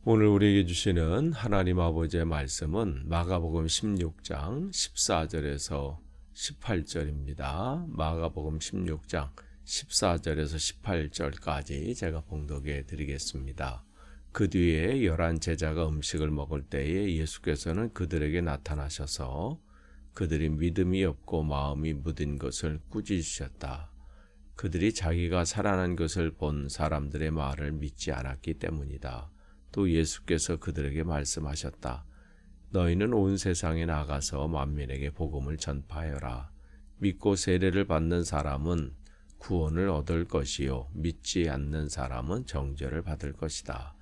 오늘 우리에게 주시는 하나님 아버지의 말씀은 마가복음 16장 14절에서 18절입니다. 마가복음 16장 14절에서 18절까지 제가 봉독해 드리겠습니다. 그 뒤에 11 제자가 음식을 먹을 때에 예수께서는 그들에게 나타나셔서 그들이 믿음이 없고 마음이 무딘 것을 꾸짖으셨다. 그들이 자기가 살아난 것을 본 사람들의 말을 믿지 않았기 때문이다. 또 예수께서 그들에게 말씀하셨다. 너희는 온 세상에 나가서 만민에게 복음을 전파하여라. 믿고 세례를 받는 사람은 구원을 얻을 것이요 믿지 않는 사람은 정죄를 받을 것이다.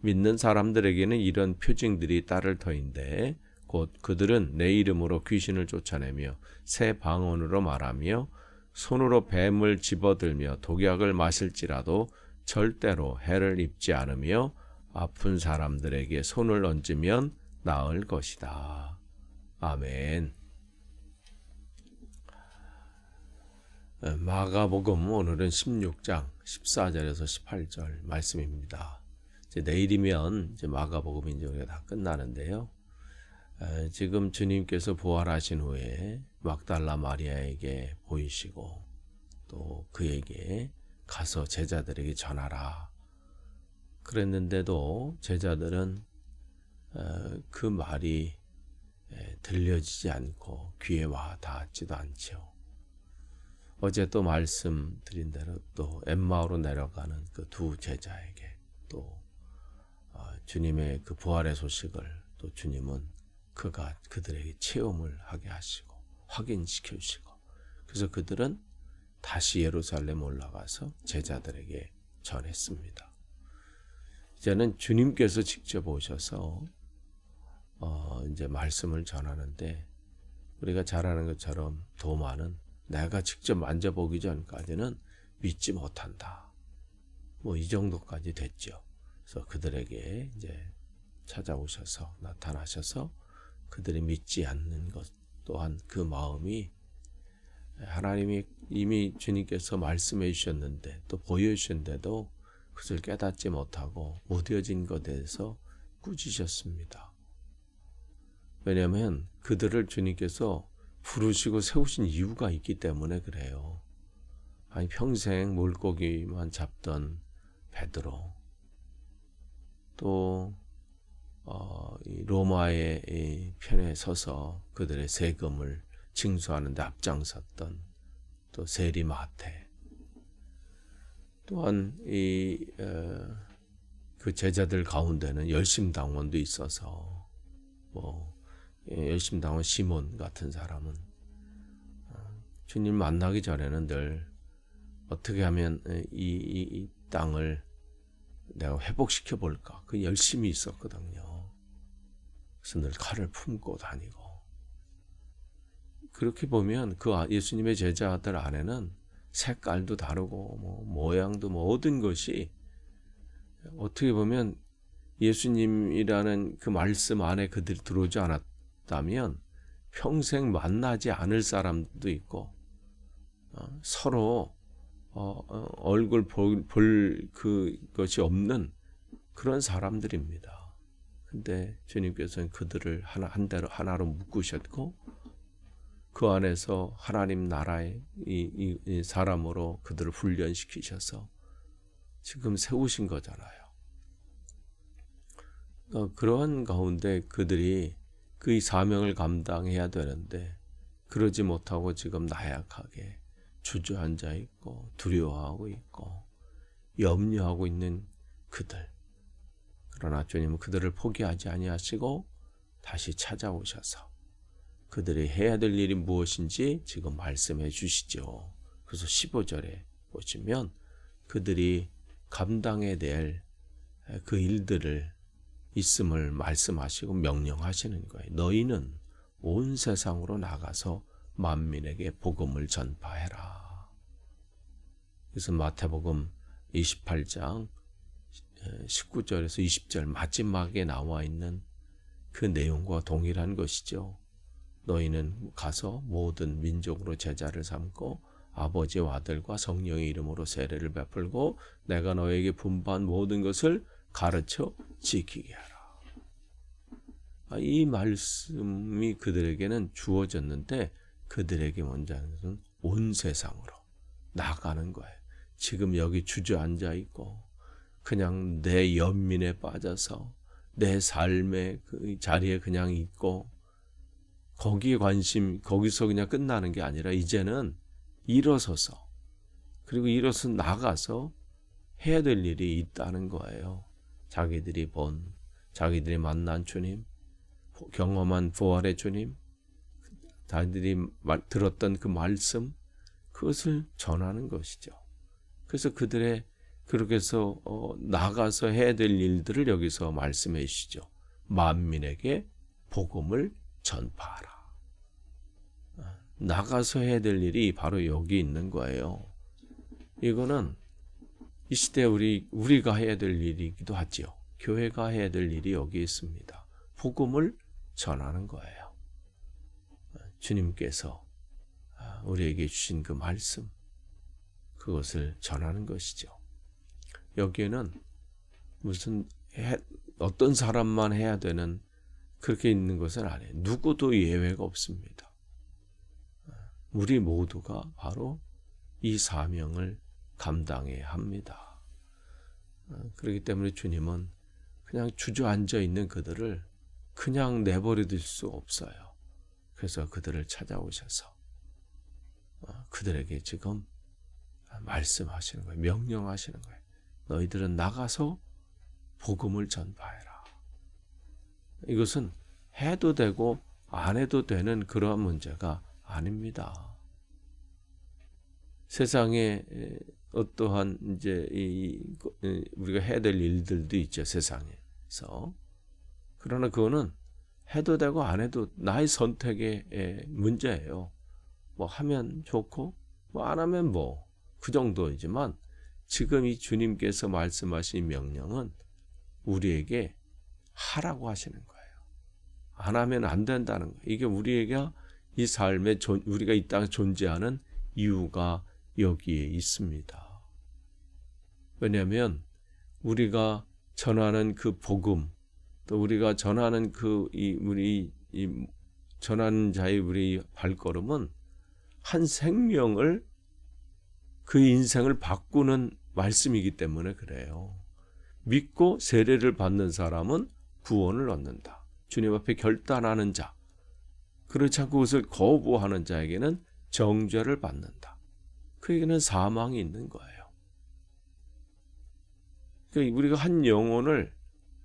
믿는 사람들에게는 이런 표징들이 따를 터인데 곧 그들은 내 이름으로 귀신을 쫓아내며 새 방언으로 말하며 손으로 뱀을 집어들며 독약을 마실지라도 절대로 해를 입지 않으며 아픈 사람들에게 손을 얹으면 나을 것이다. 아멘. 마가복음 오늘은 16장 14절에서 18절 말씀입니다. 이제 내일이면 이제 마가복음이 이제 우리가 다 끝나는데요. 지금 주님께서 부활하신 후에 막달라 마리아에게 보이시고 또 그에게 가서 제자들에게 전하라. 그랬는데도 제자들은 그 말이 들려지지 않고 귀에 와 닿지도 않죠. 어제 또 말씀드린 대로 또 엠마오로 내려가는 그 두 제자에게 또 주님의 그 부활의 소식을 또 주님은 그들에게 체험을 하게 하시고 확인시켜 주시고 그래서 그들은 다시 예루살렘 올라가서 제자들에게 전했습니다. 이제는 주님께서 직접 오셔서 이제 말씀을 전하는데 우리가 잘 아는 것처럼 도마는 내가 직접 만져보기 전까지는 믿지 못한다. 뭐 이 정도까지 됐죠. 그래서 그들에게 이제 찾아오셔서 나타나셔서 그들이 믿지 않는 것 또한 그 마음이 하나님이 이미 주님께서 말씀해 주셨는데 또 보여주셨는데도 그것을 깨닫지 못하고 무뎌진 것에 대해서 꾸짖으셨습니다. 왜냐하면 그들을 주님께서 부르시고 세우신 이유가 있기 때문에 그래요. 아니 평생 물고기만 잡던 베드로 또 이 로마의 이 편에 서서 그들의 세금을 징수하는 데 앞장섰던 또 세리마테 또한 그 제자들 가운데는 열심당원도 있어서 열심당원 시몬 같은 사람은 주님 만나기 전에는 늘 어떻게 하면 이 땅을 내가 회복시켜 볼까 그 열심이 있었거든요. 그래서 늘 칼을 품고 다니고 그렇게 보면 그 예수님의 제자들 안에는 색깔도 다르고 모양도 모든 것이 어떻게 보면 예수님이라는 그 말씀 안에 그들이 들어오지 않았다면 평생 만나지 않을 사람도 있고 서로 얼굴 볼 그것이 없는 그런 사람들입니다. 근데 주님께서는 그들을 하나로 묶으셨고 그 안에서 하나님 나라의 이 사람으로 그들을 훈련시키셔서 지금 세우신 거잖아요. 그러한 가운데 그들이 그 사명을 감당해야 되는데 그러지 못하고 지금 나약하게 주저앉아 있고 두려워하고 있고 염려하고 있는 그들. 그러나 주님은 그들을 포기하지 아니하시고 다시 찾아오셔서 그들이 해야 될 일이 무엇인지 지금 말씀해 주시죠. 그래서 15절에 보시면 그들이 감당해야 될 그 일들을 있음을 말씀하시고 명령하시는 거예요. 너희는 온 세상으로 나가서 만민에게 복음을 전파해라. 그래서 마태복음 28장 19절에서 20절 마지막에 나와 있는 그 내용과 동일한 것이죠. 너희는 가서 모든 민족으로 제자를 삼고 아버지와 아들과 성령의 이름으로 세례를 베풀고 내가 너에게 분부한 모든 것을 가르쳐 지키게 하라. 이 말씀이 그들에게는 주어졌는데 그들에게 먼저 하는 것은 온 세상으로 나가는 거예요. 지금 여기 주저앉아 있고 그냥 내 연민에 빠져서 내 삶의 그 자리에 그냥 있고 거기에 거기서 그냥 끝나는 게 아니라 이제는 일어서서 그리고 일어서 나가서 해야 될 일이 있다는 거예요. 자기들이 자기들이 만난 주님, 경험한 부활의 주님, 자기들이 들었던 그 말씀, 그것을 전하는 것이죠. 그래서 그렇게 해서 나가서 해야 될 일들을 여기서 말씀해 주시죠. 만민에게 복음을 전파하라. 나가서 해야 될 일이 바로 여기 있는 거예요. 이거는 이 시대에 우리가 해야 될 일이기도 하지요. 교회가 해야 될 일이 여기 있습니다. 복음을 전하는 거예요. 주님께서 우리에게 주신 그 말씀, 그것을 전하는 것이죠. 여기에는 무슨 어떤 사람만 해야 되는 그렇게 있는 것은 아니에요. 누구도 예외가 없습니다. 우리 모두가 바로 이 사명을 감당해야 합니다. 그렇기 때문에 주님은 그냥 주저앉아 있는 그들을 그냥 내버려 둘 수 없어요. 그래서 그들을 찾아오셔서 그들에게 지금 말씀하시는 거예요. 명령하시는 거예요. 너희들은 나가서 복음을 전파해라. 이것은 해도 되고 안 해도 되는 그러한 문제가 아닙니다. 세상에 어떠한 이제 우리가 해야 될 일들도 있죠, 세상에서. 그러나 그거는 해도 되고 안 해도 나의 선택의 문제예요. 뭐 하면 좋고 뭐 안 하면 뭐 그 정도이지만 지금 이 주님께서 말씀하신 명령은 우리에게 하라고 하시는 거예요. 안 하면 안 된다는 거예요. 이게 우리에게 이 삶에 우리가 이 땅에 존재하는 이유가 여기에 있습니다. 왜냐하면 우리가 전하는 그 복음, 또 우리가 전하는 전하는 자의 우리 발걸음은 한 생명을 그 인생을 바꾸는 말씀이기 때문에 그래요. 믿고 세례를 받는 사람은 구원을 얻는다. 주님 앞에 결단하는 자, 그렇지 않고 그것을 거부하는 자에게는 정죄를 받는다. 그에게는 사망이 있는 거예요. 그러니까 우리가 한 영혼을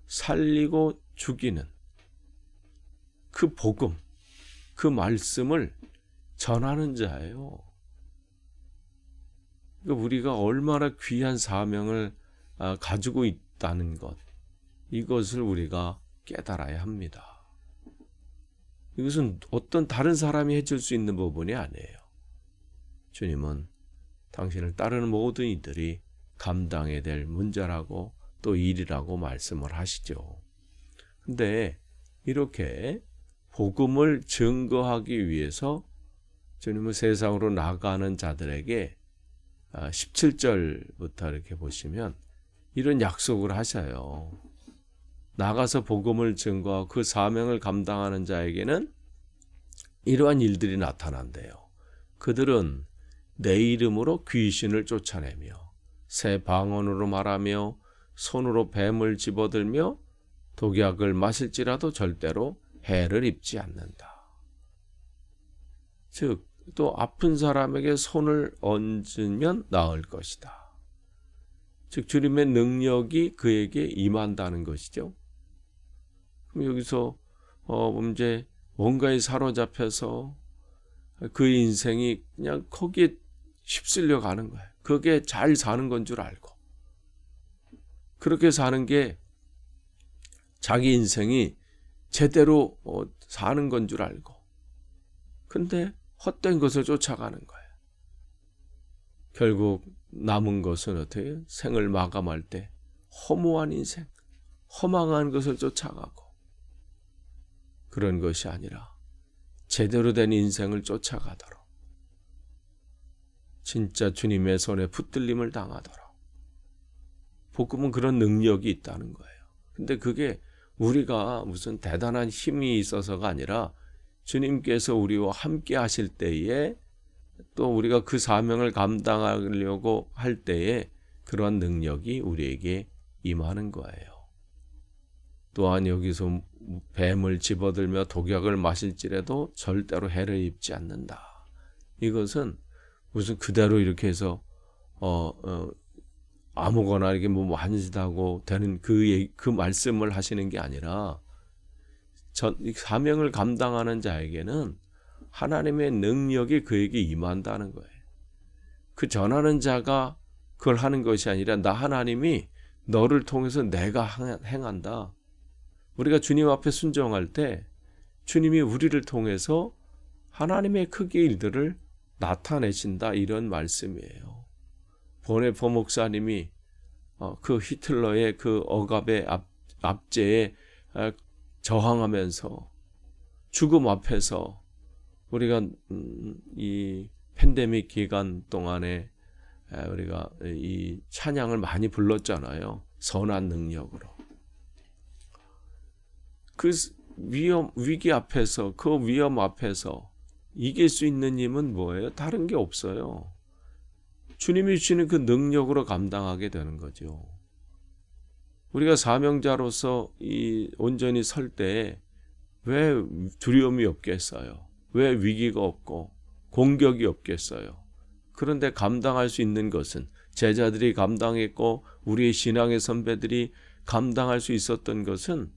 살리고 죽이는 그 복음, 그 말씀을 전하는 자예요. 그러니까 우리가 얼마나 귀한 사명을 가지고 있다는 것, 이것을 우리가 깨달아야 합니다. 이것은 어떤 다른 사람이 해줄 수 있는 부분이 아니에요. 주님은 당신을 따르는 모든 이들이 감당해야 될 문제라고 또 일이라고 말씀을 하시죠. 근데 이렇게 복음을 증거하기 위해서 주님은 세상으로 나가는 자들에게 17절부터 이렇게 보시면 이런 약속을 하셔요. 나가서 복음을 증거하고 그 사명을 감당하는 자에게는 이러한 일들이 나타난대요. 그들은 내 이름으로 귀신을 쫓아내며 새 방언으로 말하며 손으로 뱀을 집어들며 독약을 마실지라도 절대로 해를 입지 않는다. 즉, 또 아픈 사람에게 손을 얹으면 나을 것이다. 즉, 주님의 능력이 그에게 임한다는 것이죠. 그럼 여기서 이제 뭔가에 사로잡혀서 그 인생이 그냥 거기에 휩쓸려 가는 거예요. 그게 잘 사는 건 줄 알고. 그렇게 사는 게 자기 인생이 제대로 사는 건 줄 알고. 근데 헛된 것을 쫓아가는 거예요. 결국 남은 것은 어떻게 해요? 생을 마감할 때 허무한 인생, 허망한 것을 쫓아가고 그런 것이 아니라 제대로 된 인생을 쫓아가도록 진짜 주님의 손에 붙들림을 당하도록 복음은 그런 능력이 있다는 거예요. 근데 그게 우리가 무슨 대단한 힘이 있어서가 아니라 주님께서 우리와 함께 하실 때에 또 우리가 그 사명을 감당하려고 할 때에 그러한 능력이 우리에게 임하는 거예요. 또한 여기서 뱀을 집어들며 독약을 마실지라도 절대로 해를 입지 않는다. 이것은 무슨 그대로 이렇게 해서 아무거나 이렇게 뭐 한짓하고 되는 그 말씀을 하시는 게 아니라 사명을 감당하는 자에게는 하나님의 능력이 그에게 임한다는 거예요. 그 전하는 자가 그걸 하는 것이 아니라 나 하나님이 너를 통해서 내가 행한다. 우리가 주님 앞에 순종할 때 주님이 우리를 통해서 하나님의 크기 일들을 나타내신다, 이런 말씀이에요. 보네포 목사님이 그 히틀러의 그 억압의 압제에 저항하면서 죽음 앞에서 우리가 이 팬데믹 기간 동안에 우리가 이 찬양을 많이 불렀잖아요. 선한 능력으로. 그 위기 앞에서, 그 위험 앞에서 이길 수 있는 힘은 뭐예요? 다른 게 없어요. 주님이 주시는 그 능력으로 감당하게 되는 거죠. 우리가 사명자로서 온전히 설 때에 왜 두려움이 없겠어요? 왜 위기가 없고 공격이 없겠어요? 그런데 감당할 수 있는 것은 제자들이 감당했고 우리의 신앙의 선배들이 감당할 수 있었던 것은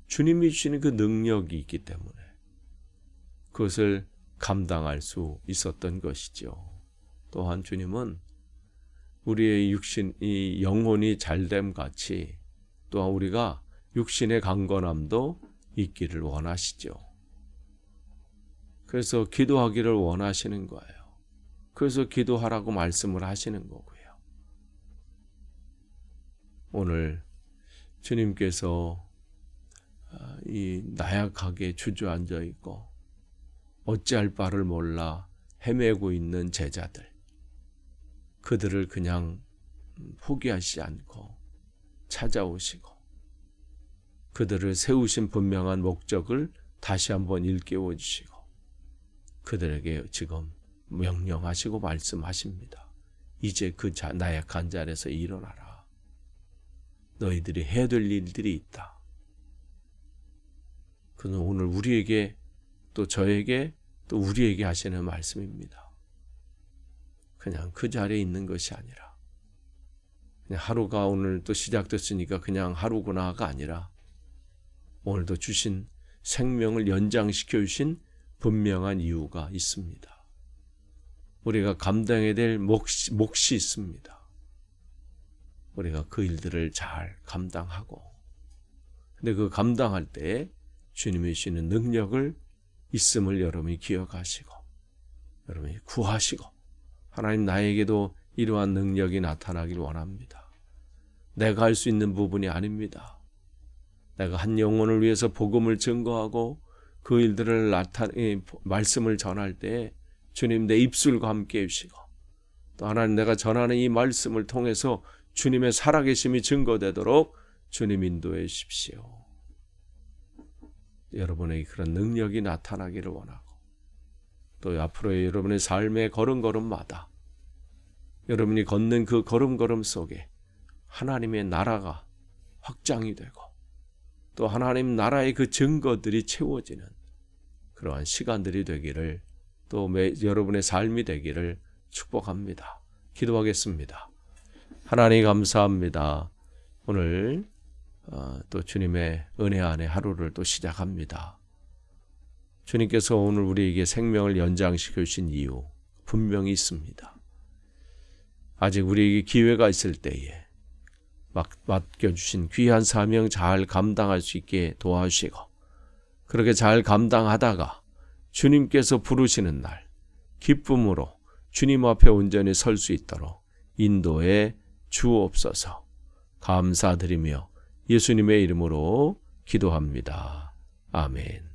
주님이 주시는 그 능력이 있기 때문에 그것을 감당할 수 있었던 것이죠. 또한 주님은 우리의 이 영혼이 잘됨 같이 또한 우리가 육신의 강건함도 있기를 원하시죠. 그래서 기도하기를 원하시는 거예요. 그래서 기도하라고 말씀을 하시는 거고요. 오늘 주님께서 이 나약하게 주저앉아 있고 어찌할 바를 몰라 헤매고 있는 제자들, 그들을 그냥 포기하지 않고 찾아오시고 그들을 세우신 분명한 목적을 다시 한번 일깨워 주시고 그들에게 지금 명령하시고 말씀하십니다. 이제 그 나약한 자리에서 일어나라. 너희들이 해야 될 일들이 있다. 그는 오늘 우리에게 또 저에게 또 우리에게 하시는 말씀입니다. 그냥 그 자리에 있는 것이 아니라 그냥 하루가 오늘 또 시작됐으니까 그냥 하루구나가 아니라 오늘도 주신 생명을 연장시켜 주신 분명한 이유가 있습니다. 우리가 감당해야 될 몫이 있습니다. 우리가 그 일들을 잘 감당하고 근데 그 감당할 때 주님이 주시는 능력을 있음을 여러분이 기억하시고 여러분이 구하시고 하나님 나에게도 이러한 능력이 나타나길 원합니다. 내가 할 수 있는 부분이 아닙니다. 내가 한 영혼을 위해서 복음을 증거하고 그 일들을 말씀을 전할 때 주님 내 입술과 함께 해주시고 또 하나님 내가 전하는 이 말씀을 통해서 주님의 살아계심이 증거되도록 주님 인도해 주십시오. 여러분에게 그런 능력이 나타나기를 원하고 또 앞으로의 여러분의 삶의 걸음걸음마다 여러분이 걷는 그 걸음걸음 속에 하나님의 나라가 확장이 되고 또 하나님 나라의 그 증거들이 채워지는 그러한 시간들이 되기를 또 여러분의 삶이 되기를 축복합니다. 기도하겠습니다. 하나님 감사합니다. 오늘 또 주님의 은혜 안에 하루를 또 시작합니다. 주님께서 오늘 우리에게 생명을 연장시켜 주신 이유 분명히 있습니다. 아직 우리에게 기회가 있을 때에 맡겨주신 귀한 사명 잘 감당할 수 있게 도와주시고 그렇게 잘 감당하다가 주님께서 부르시는 날 기쁨으로 주님 앞에 온전히 설 수 있도록 인도해 주옵소서. 감사드리며 예수님의 이름으로 기도합니다. 아멘.